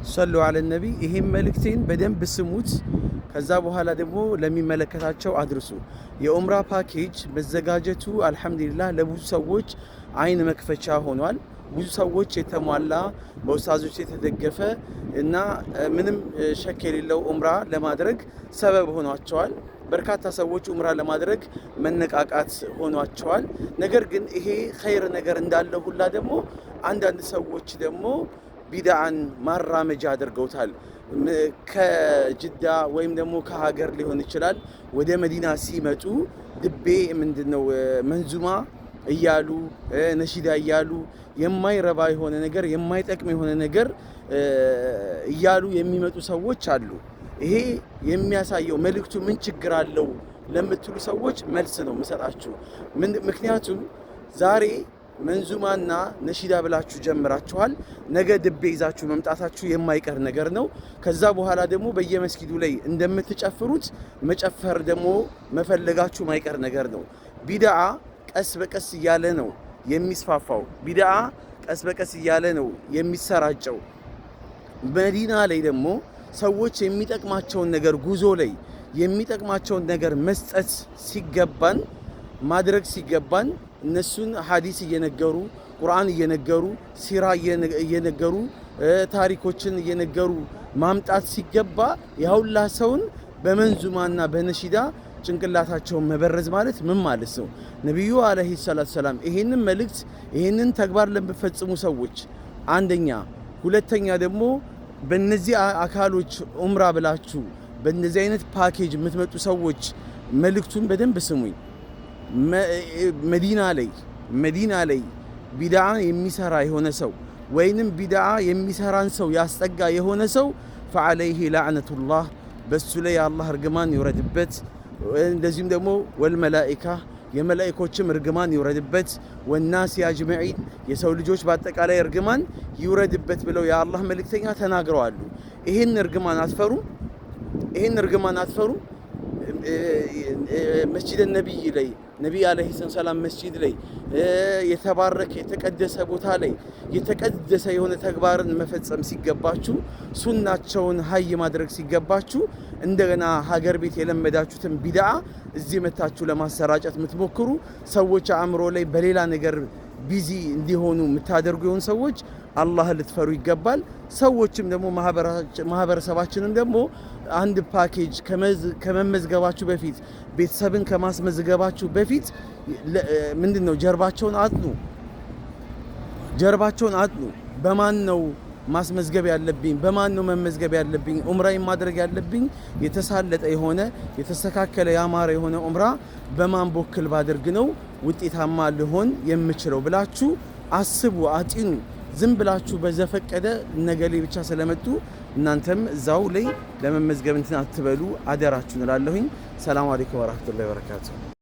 ሰሉ አለ ነቢ። ይሄን መልእክቴን በደንብ ስሙት። ከዛ በኋላ ደግሞ ለሚመለከታቸው አድርሱ። የኡምራ ፓኬጅ መዘጋጀቱ አልሐምዱሊላህ ለብዙ ሰዎች አይን መክፈቻ ሆኗል። ብዙ ሰዎች የተሟላ በኡስታዞች የተደገፈ እና ምንም ሸክ የሌለው ኡምራ ለማድረግ ሰበብ ሆኗቸዋል። በርካታ ሰዎች ኡምራ ለማድረግ መነቃቃት ሆኗቸዋል። ነገር ግን ይሄ ኸይር ነገር እንዳለ ሁላ ደግሞ አንዳንድ ሰዎች ደግሞ ቢድዓን ማራመጃ አድርገውታል። ከጅዳ ወይም ደግሞ ከሀገር ሊሆን ይችላል ወደ መዲና ሲመጡ ድቤ ምንድነው መንዙማ እያሉ ነሺዳ እያሉ የማይረባ የሆነ ነገር የማይጠቅም የሆነ ነገር እያሉ የሚመጡ ሰዎች አሉ። ይሄ የሚያሳየው መልእክቱ ምን ችግር አለው ለምትሉ ሰዎች መልስ ነው የምሰጣችሁ። ምክንያቱም ዛሬ መንዙማና ነሺዳ ብላችሁ ጀምራችኋል። ነገ ድቤ ይዛችሁ መምጣታችሁ የማይቀር ነገር ነው። ከዛ በኋላ ደግሞ በየመስጊዱ ላይ እንደምትጨፍሩት መጨፈር ደግሞ መፈለጋችሁ የማይቀር ነገር ነው። ቢድዓ ቀስ በቀስ እያለ ነው የሚስፋፋው። ቢድዓ ቀስ በቀስ እያለ ነው የሚሰራጨው። መዲና ላይ ደግሞ ሰዎች የሚጠቅማቸውን ነገር ጉዞ ላይ የሚጠቅማቸውን ነገር መስጠት ሲገባን ማድረግ ሲገባን እነሱን ሐዲስ እየነገሩ ቁርአን እየነገሩ ሲራ እየነገሩ ታሪኮችን እየነገሩ ማምጣት ሲገባ ያውላ ሰውን በመንዙማና በነሺዳ ጭንቅላታቸውን መበረዝ ማለት ምን ማለት ነው? ነብዩ አለይሂ ሰላቱ ሰላም ይሄንን መልእክት ይሄንን ተግባር ለሚፈጽሙ ሰዎች አንደኛ፣ ሁለተኛ ደግሞ በእነዚህ አካሎች ኡምራ ብላችሁ በእነዚህ አይነት ፓኬጅ የምትመጡ ሰዎች መልእክቱን በደንብ ስሙኝ። መዲና ላይ ቢድዓ የሚሰራ የሆነ ሰው ወይንም ቢድዓ የሚሰራን ሰው ያስጠጋ የሆነ ሰው ፈዐለይሂ ለዕነቱላህ በሱ ላይ የአላህ እርግማን ይውረድበት። እንደዚሁም ደግሞ ወልመላኢካ የመላኢኮችም እርግማን ይውረድበት። ወናስ አጅመዒን የሰው ልጆች በአጠቃላይ እርግማን ይውረድበት ብለው የአላህ መልእክተኛ ተናግረዋል። ይሄን እርግማን አትፈሩም? ይሄን እርግማን አትፈሩም? መስጂድ ነብይ ላይ ነብይ አለይሂ ሰላም መስጂድ ላይ የተባረከ የተቀደሰ ቦታ ላይ የተቀደሰ የሆነ ተግባርን መፈጸም ሲገባችሁ ሱናቸውን ሀይ ማድረግ ሲገባችሁ እንደገና ሀገር ቤት የለመዳችሁትን ቢድዓ እዚህ መታችሁ ለማሰራጨት የምትሞክሩ ሰዎች አእምሮ ላይ በሌላ ነገር ቢዚ እንዲሆኑ የምታደርጉ የሆኑ ሰዎች አላህ ልትፈሩ ይገባል። ሰዎችም ደግሞ ማህበረሰባችንም ደግሞ አንድ ፓኬጅ ከመመዝገባችሁ በፊት ቤተሰብን ከማስመዝገባችሁ በፊት ምንድነው ጀርባቸውን አጥኑ። በማን ነው ማስመዝገብ ያለብኝ? በማን ነው መመዝገብ ያለብኝ? ኡምራዬን ማድረግ ያለብኝ የተሳለጠ የሆነ የተስተካከለ ያማረ የሆነ ኡምራ በማን በኩል ባደርግ ነው ውጤታማ ልሆን የምችለው ብላችሁ አስቡ፣ አጢኑ። ዝም ብላችሁ በዘፈቀደ ነገሌ ብቻ ስለመጡ እናንተም እዛው ላይ ለመመዝገብ እንትን አትበሉ፣ አደራችሁን እላለሁኝ። ሰላም አለይኩም ወራህመቱላሂ ወበረካቱ።